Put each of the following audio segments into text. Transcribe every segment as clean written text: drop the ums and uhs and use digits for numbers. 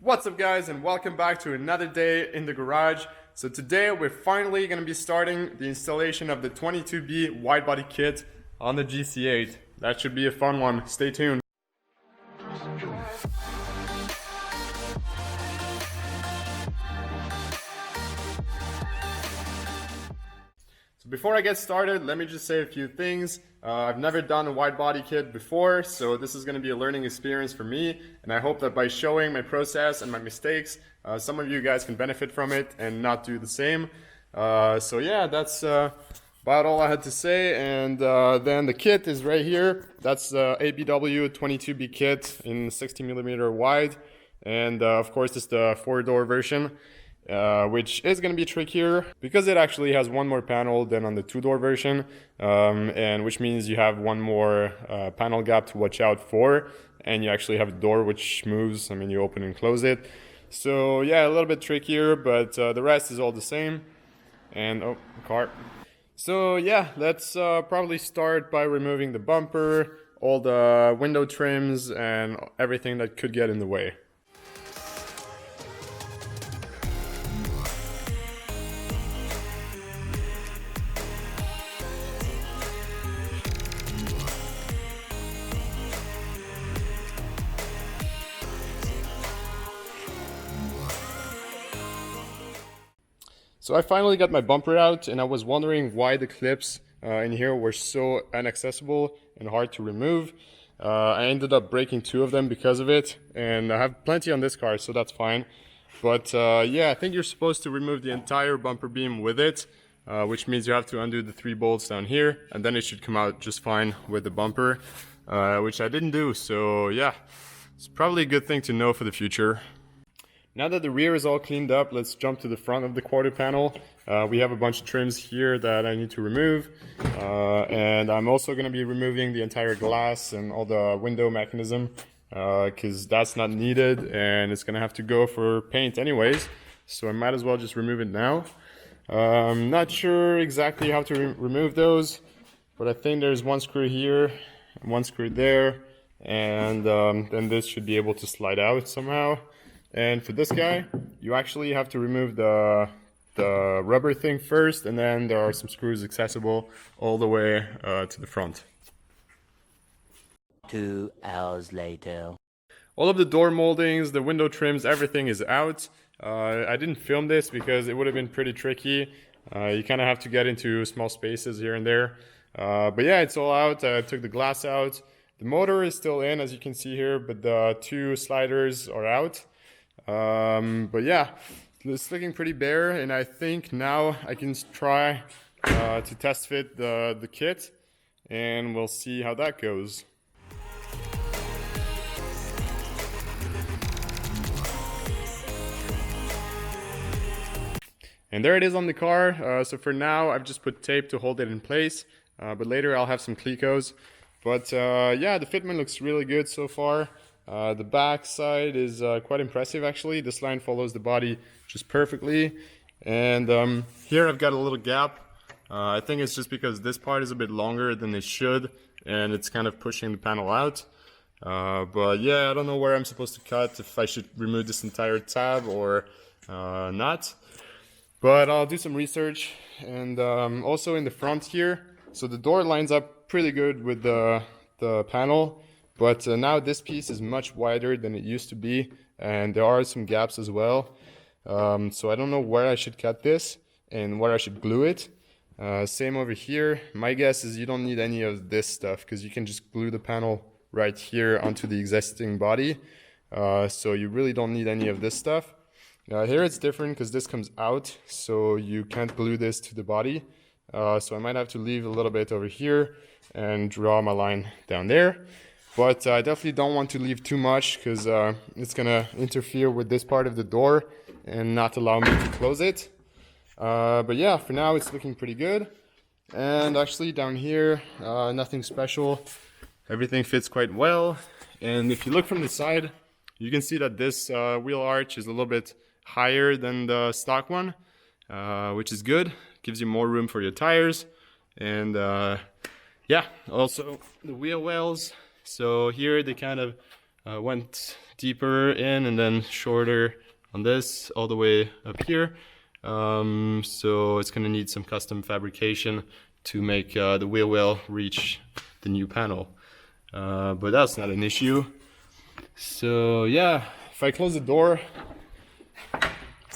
What's up guys, and welcome back to another day in the garage. So today we're finally going to be starting the installation of the 22B Widebody kit on the GC8. That should be a fun one. Stay tuned. So before I get started, let me just say a few things. I've never done a wide body kit before, so this is going to be a learning experience for me, and I hope that by showing my process and my mistakes, some of you guys can benefit from it and not do the same. So yeah, that's about all I had to say, and then the kit is right here. That's the ABW 22B kit in 60mm wide, and of course it's the 4-door version. Which is going to be trickier because it actually has one more panel than on the 2-door version, and which means you have one more panel gap to watch out for, and you actually have a door which moves. I mean, you open and close it. So yeah, a little bit trickier, but the rest is all the same. And oh, car. So yeah, let's probably start by removing the bumper, all the window trims, and everything that could get in the way. So I finally got my bumper out, and I was wondering why the clips in here were so inaccessible and hard to remove. I ended up breaking 2 of them because of it, and I have plenty on this car, so that's fine. But yeah, I think you're supposed to remove the entire bumper beam with it, which means you have to undo the 3 bolts down here, and then it should come out just fine with the bumper, which I didn't do. So yeah, it's probably a good thing to know for the future. Now that the rear is all cleaned up, let's jump to the front of the quarter panel. We have a bunch of trims here that I need to remove, and I'm also going to be removing the entire glass and all the window mechanism, because that's not needed and it's going to have to go for paint anyways, so I might as well just remove it now. I'm not sure exactly how to remove those, but I think there's one screw here, one screw there, and then this should be able to slide out somehow. And for this guy, you actually have to remove the rubber thing first, and then there are some screws accessible all the way to the front. 2 hours later. All of the door moldings, the window trims, everything is out. I didn't film this because it would have been pretty tricky. You kind of have to get into small spaces here and there. But yeah, it's all out. I took the glass out. The motor is still in, as you can see here, but the 2 sliders are out. But yeah, it's looking pretty bare, and I think now I can try to test fit the kit, and we'll see how that goes. And there it is on the car. So for now I've just put tape to hold it in place, but later I'll have some Clecos. But yeah, the fitment looks really good so far. The back side is quite impressive actually. This line follows the body just perfectly, and here I've got a little gap. I think it's just because this part is a bit longer than it should, and it's kind of pushing the panel out. But yeah, I don't know where I'm supposed to cut, if I should remove this entire tab or not, but I'll do some research. And also in the front here, so the door lines up pretty good with the panel. But now this piece is much wider than it used to be, and there are some gaps as well. So I don't know where I should cut this and where I should glue it. Same over here. My guess is you don't need any of this stuff because you can just glue the panel right here onto the existing body. So you really don't need any of this stuff. Here it's different because this comes out, so you can't glue this to the body. So I might have to leave a little bit over here and draw my line down there. But I definitely don't want to leave too much because it's going to interfere with this part of the door and not allow me to close it. But yeah, for now it's looking pretty good. And actually down here, nothing special. Everything fits quite well. And if you look from the side, you can see that this wheel arch is a little bit higher than the stock one, which is good. Gives you more room for your tires. And yeah, also the wheel wells. So here they kind of went deeper in and then shorter on this all the way up here. So it's gonna need some custom fabrication to make the wheel well reach the new panel. But that's not an issue. So yeah, if I close the door,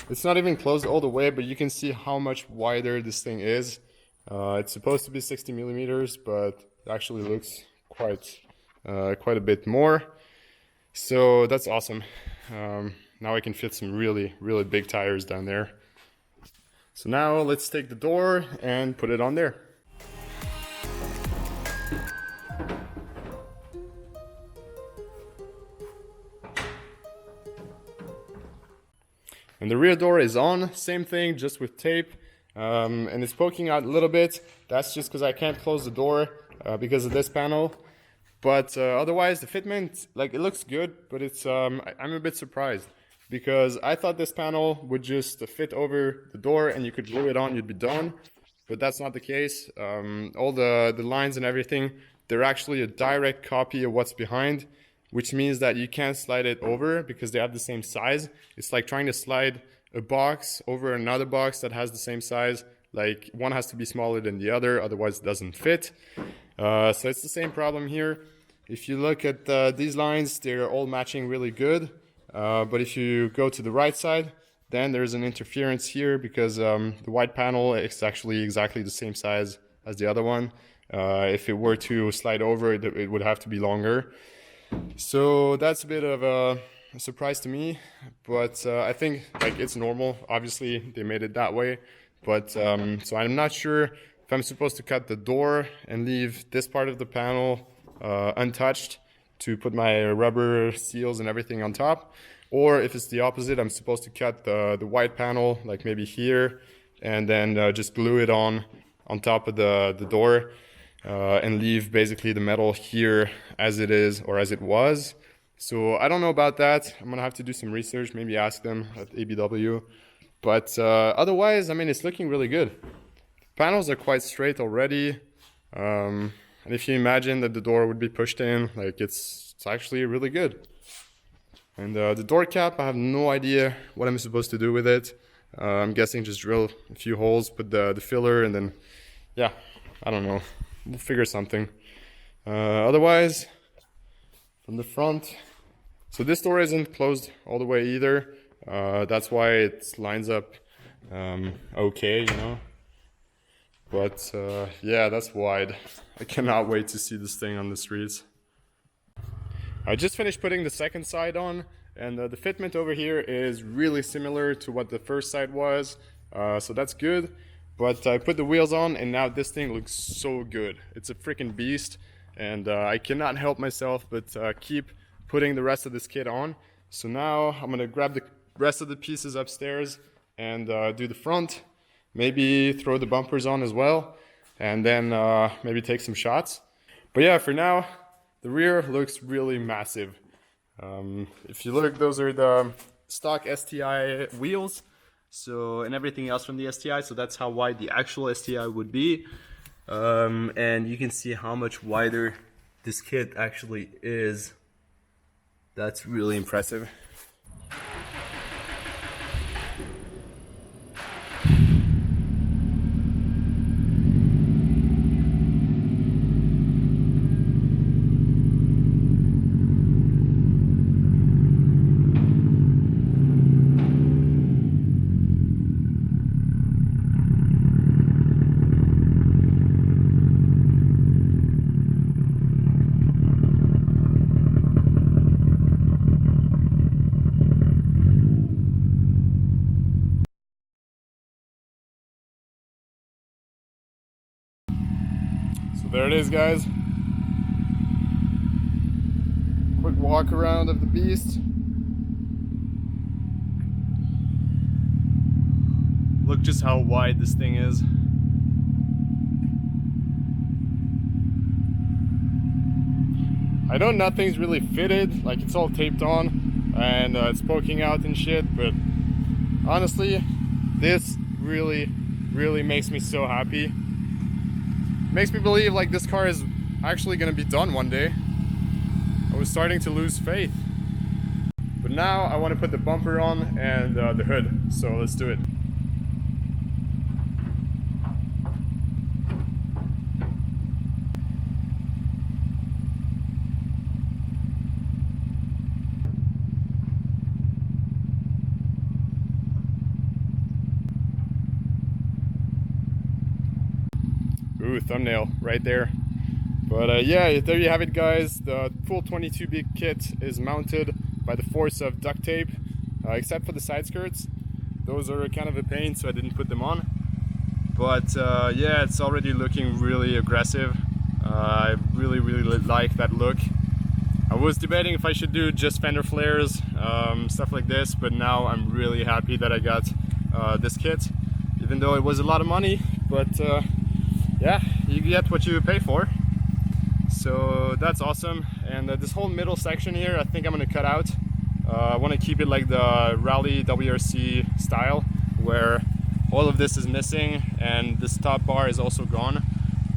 it's not even closed all the way, but you can see how much wider this thing is. It's supposed to be 60 millimeters, but it actually looks quite a bit more. So that's awesome. Now I can fit some really big tires down there. So now let's take the door and put it on there. And the rear door is on, same thing, just with tape. And it's poking out a little bit. That's just because I can't close the door because of this panel. But otherwise, the fitment, like, it looks good, but it's I'm a bit surprised because I thought this panel would just fit over the door and you could glue it on, you'd be done. But that's not the case. All the lines and everything, they're actually a direct copy of what's behind, which means that you can't slide it over because they have the same size. It's like trying to slide a box over another box that has the same size. Like, one has to be smaller than the other, otherwise it doesn't fit. So it's the same problem here. If you look at these lines, they're all matching really good. But if you go to the right side, then there's an interference here because the white panel is actually exactly the same size as the other one. If it were to slide over, it would have to be longer. So that's a bit of a surprise to me, but I think, like, it's normal. Obviously they made it that way, but so I'm not sure if I'm supposed to cut the door and leave this part of the panel untouched to put my rubber seals and everything on top, or if it's the opposite, I'm supposed to cut the white panel, like maybe here, and then just glue it on top of the door. And leave basically the metal here as it is or as it was. So I don't know about that. I'm gonna have to do some research, maybe ask them at ABW. But otherwise, I mean, it's looking really good. Panels are quite straight already. And if you imagine that the door would be pushed in, like, it's actually really good. And the door cap, I have no idea what I'm supposed to do with it. I'm guessing just drill a few holes, put the filler, and then, yeah, I don't know. We'll figure something. Otherwise, from the front, so this door isn't closed all the way either. That's why it lines up okay, you know. But yeah, that's wide. I cannot wait to see this thing on the streets. I just finished putting the second side on, and the fitment over here is really similar to what the first side was. So that's good. But I put the wheels on and now this thing looks so good. It's a freaking beast, and I cannot help myself but keep putting the rest of this kit on. So now I'm gonna grab the rest of the pieces upstairs and do the front, maybe throw the bumpers on as well, and then maybe take some shots. But yeah, for now, the rear looks really massive. If you look, those are the stock STI wheels. So, and everything else from the STI, so that's how wide the actual STI would be. And you can see how much wider this kit actually is. That's really impressive. There it is, guys. Quick walk around of the beast. Look just how wide this thing is. I know nothing's really fitted, like it's all taped on and it's poking out and shit, but honestly, this really makes me so happy. Makes me believe like this car is actually gonna be done one day. I was starting to lose faith. now I want to put the bumper on and the hood, so let's do it. Ooh, thumbnail right there. But yeah, there you have it, guys. The full 22B kit is mounted by the force of duct tape, except for the side skirts. Those are kind of a pain, so I didn't put them on. But yeah, it's already looking really aggressive. I really like that look. I was debating if I should do just fender flares, stuff like this, but now I'm really happy that I got this kit, even though it was a lot of money. But yeah, you get what you pay for. So that's awesome. And this whole middle section here, I think I'm gonna cut out. I want to keep it like the Rally WRC style, where all of this is missing and this top bar is also gone.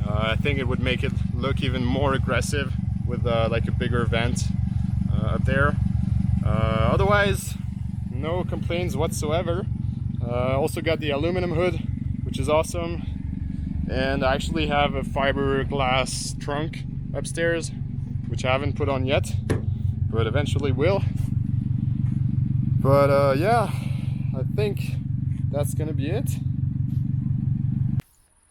I think it would make it look even more aggressive with like a bigger vent up there. Otherwise, no complaints whatsoever. Also got the aluminum hood, which is awesome. And I actually have a fiberglass trunk upstairs, which I haven't put on yet, but eventually will. But yeah, I think that's gonna be it.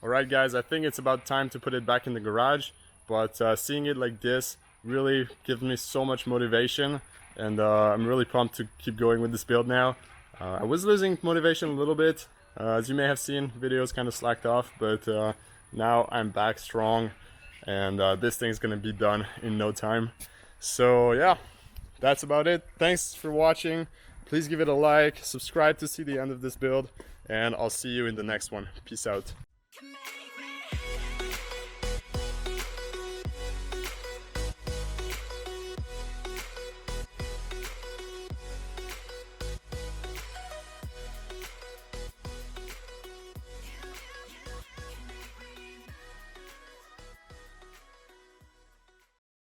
Alright guys, I think it's about time to put it back in the garage, but seeing it like this really gives me so much motivation, and I'm really pumped to keep going with this build now. I was losing motivation a little bit. As you may have seen, videos kind of slacked off, but now I'm back strong, and this thing's gonna be done in no time. So yeah, that's about it. Thanks for watching. Please give it a like, subscribe to see the end of this build, and I'll see you in the next one. Peace out.